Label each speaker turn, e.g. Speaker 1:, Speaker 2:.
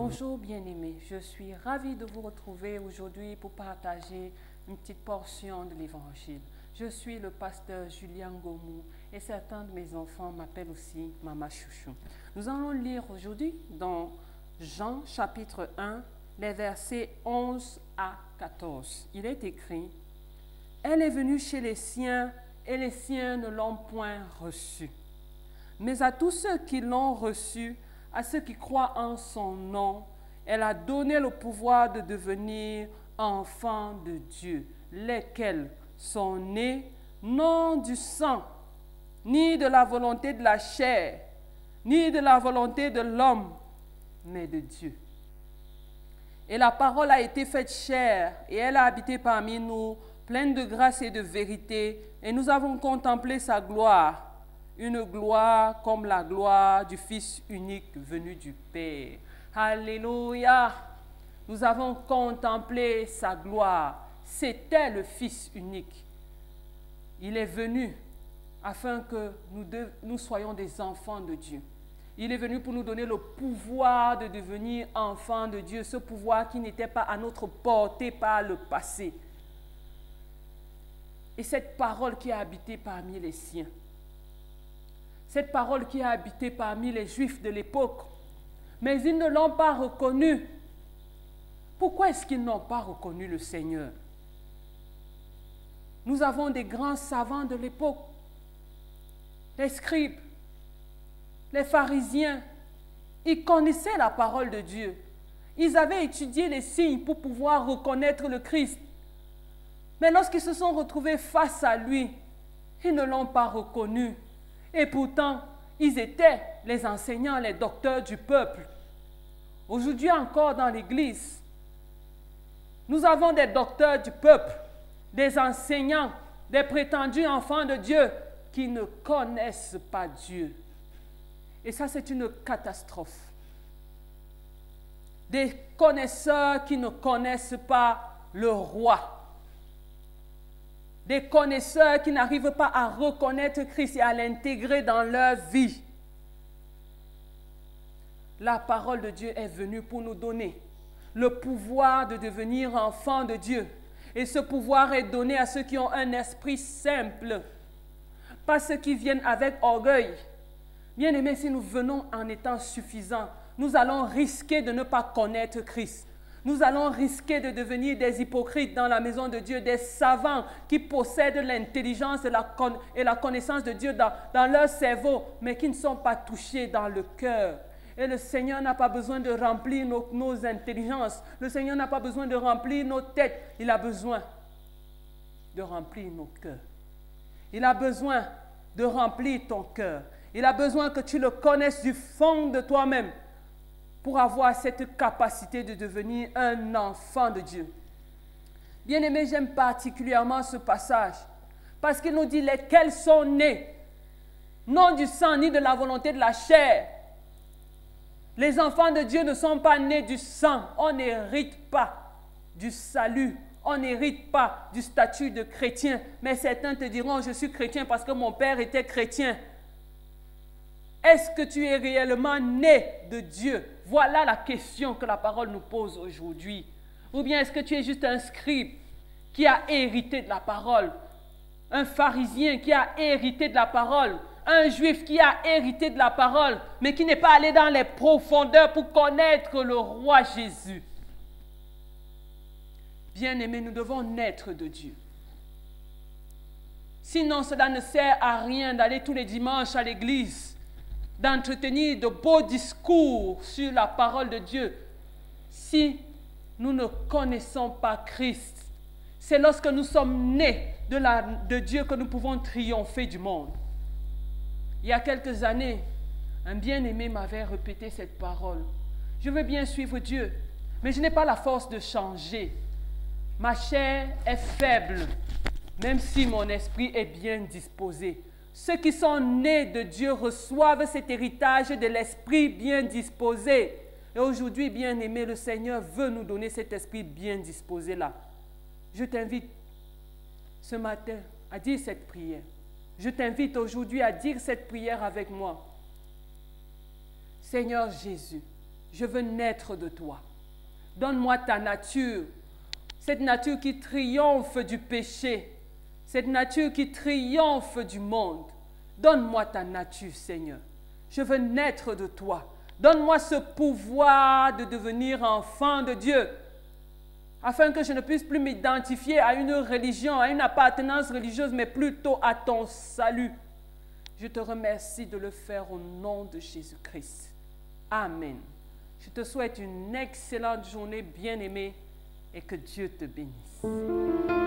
Speaker 1: Bonjour bien-aimés, je suis ravie de vous retrouver aujourd'hui pour partager une petite portion de l'Évangile. Je suis le pasteur Julien Gomou et certains de mes enfants m'appellent aussi Mama Chouchou. Nous allons lire aujourd'hui dans Jean chapitre 1, les versets 11 à 14. Il est écrit « Elle est venue chez les siens et les siens ne l'ont point reçue. Mais à tous ceux qui l'ont reçue, à ceux qui croient en son nom, elle a donné le pouvoir de devenir enfants de Dieu, lesquels sont nés non du sang, ni de la volonté de la chair, ni de la volonté de l'homme, mais de Dieu. Et la parole a été faite chair, et elle a habité parmi nous, pleine de grâce et de vérité, et nous avons contemplé sa gloire, une gloire comme la gloire du Fils unique venu du Père. Alléluia! Nous avons contemplé sa gloire. C'était le Fils unique. Il est venu afin que nous soyons des enfants de Dieu. Il est venu pour nous donner le pouvoir de devenir enfants de Dieu, ce pouvoir qui n'était pas à notre portée par le passé. Et cette parole qui a habité parmi les siens, cette parole qui a habité parmi les Juifs de l'époque, mais ils ne l'ont pas reconnu. Pourquoi est-ce qu'ils n'ont pas reconnu le Seigneur? Nous avons des grands savants de l'époque, les scribes, les pharisiens. Ils connaissaient la parole de Dieu. Ils avaient étudié les signes pour pouvoir reconnaître le Christ. Mais lorsqu'ils se sont retrouvés face à lui, ils ne l'ont pas reconnu. Et pourtant, ils étaient les enseignants, les docteurs du peuple. Aujourd'hui encore dans l'Église, nous avons des docteurs du peuple, des enseignants, des prétendus enfants de Dieu qui ne connaissent pas Dieu. Et ça, c'est une catastrophe. Des connaisseurs qui ne connaissent pas le roi. Des connaisseurs qui n'arrivent pas à reconnaître Christ et à l'intégrer dans leur vie. La parole de Dieu est venue pour nous donner le pouvoir de devenir enfants de Dieu. Et ce pouvoir est donné à ceux qui ont un esprit simple, pas ceux qui viennent avec orgueil. Bien aimés, si nous venons en étant suffisants, nous allons risquer de ne pas connaître Christ. Nous allons risquer de devenir des hypocrites dans la maison de Dieu, des savants qui possèdent l'intelligence et la connaissance de Dieu dans leur cerveau, mais qui ne sont pas touchés dans le cœur. Et le Seigneur n'a pas besoin de remplir nos intelligences. Le Seigneur n'a pas besoin de remplir nos têtes. Il a besoin de remplir nos cœurs. Il a besoin de remplir ton cœur. Il a besoin que tu le connaisses du fond de toi-même, pour avoir cette capacité de devenir un enfant de Dieu. Bien-aimés, j'aime particulièrement ce passage, parce qu'il nous dit lesquels sont nés, non du sang ni de la volonté de la chair. Les enfants de Dieu ne sont pas nés du sang. On n'hérite pas du salut. On n'hérite pas du statut de chrétien. Mais certains te diront, je suis chrétien parce que mon père était chrétien. Est-ce que tu es réellement né de Dieu? Voilà la question que la parole nous pose aujourd'hui. Ou bien est-ce que tu es juste un scribe qui a hérité de la parole? Un pharisien qui a hérité de la parole? Un juif qui a hérité de la parole, mais qui n'est pas allé dans les profondeurs pour connaître le roi Jésus? Bien-aimés, nous devons naître de Dieu. Sinon, cela ne sert à rien d'aller tous les dimanches à l'église, d'entretenir de beaux discours sur la parole de Dieu, si nous ne connaissons pas Christ. C'est lorsque nous sommes nés de Dieu que nous pouvons triompher du monde. Il y a quelques années, un bien-aimé m'avait répété cette parole. Je veux bien suivre Dieu, mais je n'ai pas la force de changer. Ma chair est faible, même si mon esprit est bien disposé. Ceux qui sont nés de Dieu reçoivent cet héritage de l'esprit bien disposé. Et aujourd'hui, bien-aimé, le Seigneur veut nous donner cet esprit bien disposé-là. Je t'invite ce matin à dire cette prière. Je t'invite aujourd'hui à dire cette prière avec moi. Seigneur Jésus, Je veux naître de toi. Donne-moi ta nature, cette nature qui triomphe du péché, cette nature qui triomphe du monde. Donne-moi ta nature, Seigneur. Je veux naître de toi. Donne-moi ce pouvoir de devenir enfant de Dieu, afin que je ne puisse plus m'identifier à une religion, à une appartenance religieuse, mais plutôt à ton salut. Je te remercie de le faire au nom de Jésus-Christ. Amen. Je te souhaite une excellente journée, bien-aimée, et que Dieu te bénisse.